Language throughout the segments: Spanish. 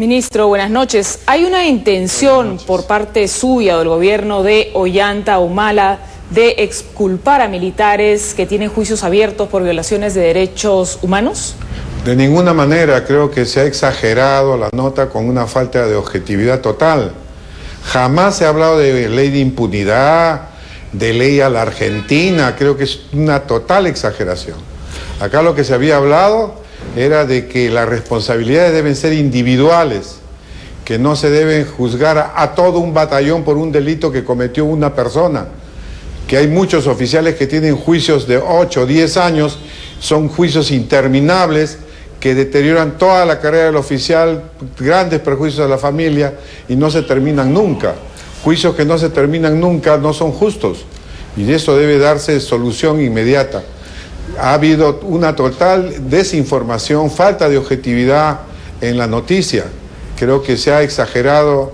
Ministro, buenas noches. ¿Hay una intención por parte suya o del gobierno de Ollanta Humala de exculpar a militares que tienen juicios abiertos por violaciones de derechos humanos? De ninguna manera. Creo que se ha exagerado la nota con una falta de objetividad total. Jamás se ha hablado de ley de impunidad, de ley a la Argentina. Creo que es una total exageración. Acá lo que se había hablado era de que las responsabilidades deben ser individuales, que no se deben juzgar a todo un batallón por un delito que cometió una persona, que hay muchos oficiales que tienen juicios de 8 o 10 años, son juicios interminables que deterioran toda la carrera del oficial, grandes perjuicios a la familia y no se terminan nunca. Juicios que no se terminan nunca no son justos y de eso debe darse solución inmediata. Ha habido una total desinformación, falta de objetividad en la noticia. Creo que se ha exagerado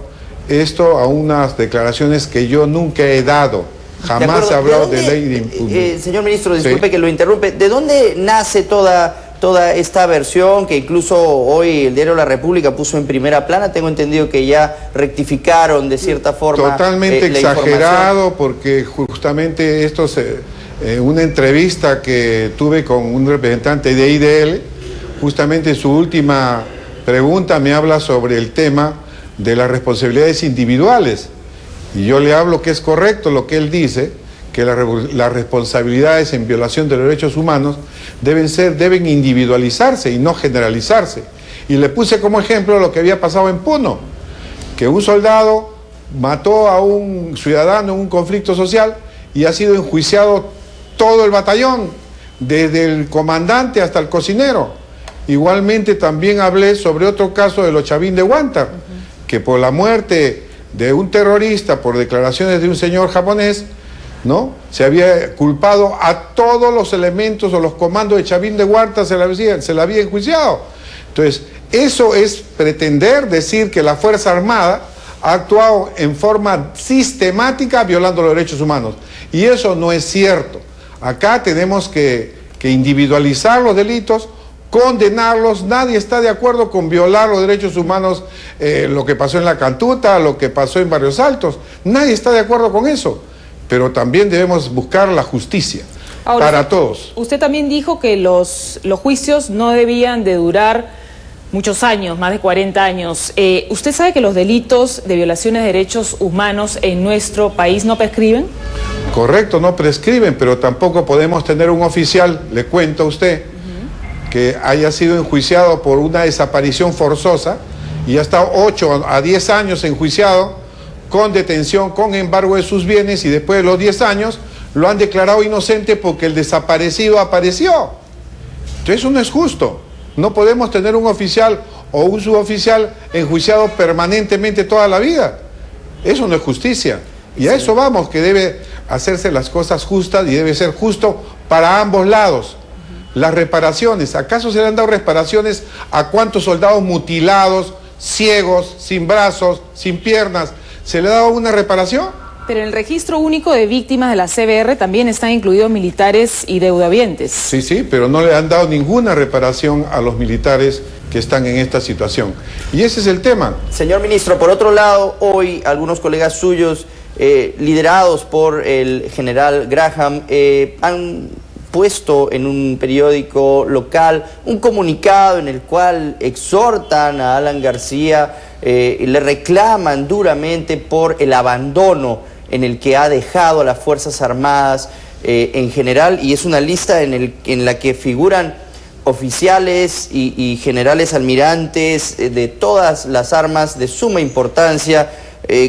esto a unas declaraciones que yo nunca he dado. Jamás se ha hablado de ley de impunidad. Señor ministro, disculpe Sí. que lo interrumpe. ¿De dónde nace toda esta versión que incluso hoy el diario La República puso en primera plana? Tengo entendido que ya rectificaron de cierta forma. Totalmente exagerado, porque justamente esto una entrevista que tuve con un representante de IDL, justamente su última pregunta me habla sobre el tema de las responsabilidades individuales. Y yo le hablo que es correcto lo que él dice, que las responsabilidades en violación de los derechos humanos deben individualizarse y no generalizarse. Y le puse como ejemplo lo que había pasado en Puno, que un soldado mató a un ciudadano en un conflicto social y ha sido enjuiciado todo el batallón, desde el comandante hasta el cocinero. Igualmente también hablé sobre otro caso de los Chavín de Huántar, que por la muerte de un terrorista, por declaraciones de un señor japonés, ¿no?, se había culpado a todos los elementos o los comandos de Chavín de Huántar, se la había enjuiciado. Entonces, eso es pretender decir que la Fuerza Armada ha actuado en forma sistemática violando los derechos humanos. Y eso no es cierto. Acá tenemos que individualizar los delitos, condenarlos. Nadie está de acuerdo con violar los derechos humanos, lo que pasó en La Cantuta, lo que pasó en Barrios Altos. Nadie está de acuerdo con eso. Pero también debemos buscar la justicia. Ahora, para todos. Usted también dijo que los juicios no debían de durar muchos años, más de 40 años. ¿Usted sabe que los delitos de violaciones de derechos humanos en nuestro país no prescriben? Correcto, no prescriben, pero tampoco podemos tener un oficial, le cuento a usted, que haya sido enjuiciado por una desaparición forzosa y ha estado 8 a 10 años enjuiciado, con detención, con embargo de sus bienes, y después de los 10 años lo han declarado inocente porque el desaparecido apareció. Entonces eso no es justo. No podemos tener un oficial o un suboficial enjuiciado permanentemente toda la vida. Eso no es justicia. Y a eso vamos, que debe hacerse las cosas justas y debe ser justo para ambos lados. Las reparaciones, ¿acaso se le han dado reparaciones a cuántos soldados mutilados, ciegos, sin brazos, sin piernas? ¿Se le ha dado una reparación? Pero en el registro único de víctimas de la CBR también están incluidos militares y deudavientes. Sí, pero no le han dado ninguna reparación a los militares que están en esta situación. Y ese es el tema. Señor ministro, por otro lado, hoy algunos colegas suyos, liderados por el general Graham, han puesto en un periódico local un comunicado en el cual exhortan a Alan García y le reclaman duramente por el abandono en el que ha dejado a las Fuerzas Armadas en general, y es una lista en la que figuran oficiales y generales almirantes de todas las armas de suma importancia,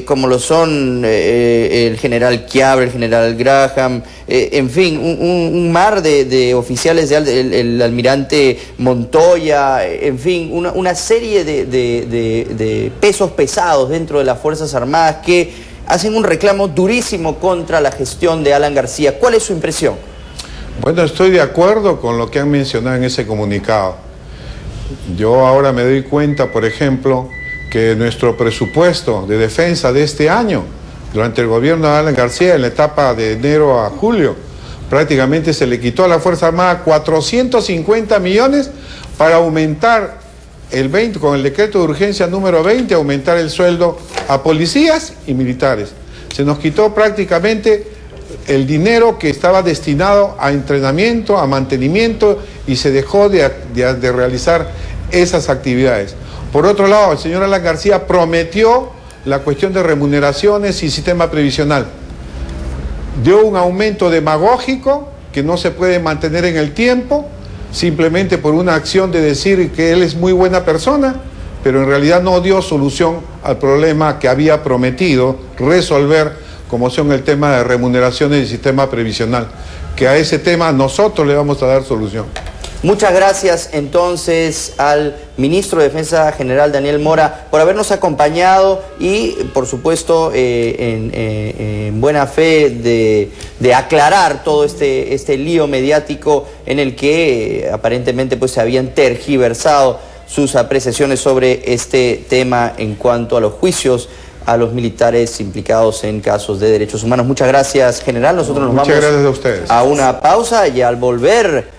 como lo son el general Chiabre, el general Graham, en fin, un mar de oficiales, el almirante Montoya, en fin, una serie de pesos pesados dentro de las Fuerzas Armadas que hacen un reclamo durísimo contra la gestión de Alan García. ¿Cuál es su impresión? Bueno, estoy de acuerdo con lo que han mencionado en ese comunicado. Yo ahora me doy cuenta, por ejemplo, que nuestro presupuesto de defensa de este año, durante el gobierno de Alan García, en la etapa de enero a julio, prácticamente se le quitó a la Fuerza Armada 450 millones para aumentar con el decreto de urgencia número 20, aumentar el sueldo a policías y militares. Se nos quitó prácticamente el dinero que estaba destinado a entrenamiento, a mantenimiento, y se dejó de realizar esas actividades. Por otro lado, el señor Alan García prometió la cuestión de remuneraciones y sistema previsional. Dio un aumento demagógico que no se puede mantener en el tiempo, simplemente por una acción de decir que él es muy buena persona, pero en realidad no dio solución al problema que había prometido resolver, como son el tema de remuneraciones y sistema previsional, que a ese tema nosotros le vamos a dar solución. Muchas gracias entonces al ministro de Defensa General Daniel Mora por habernos acompañado y por supuesto en buena fe de aclarar todo este lío mediático en el que aparentemente pues se habían tergiversado sus apreciaciones sobre este tema en cuanto a los juicios a los militares implicados en casos de derechos humanos. Muchas gracias, general. Nosotros nos vamos gracias a ustedes. A una pausa y al volver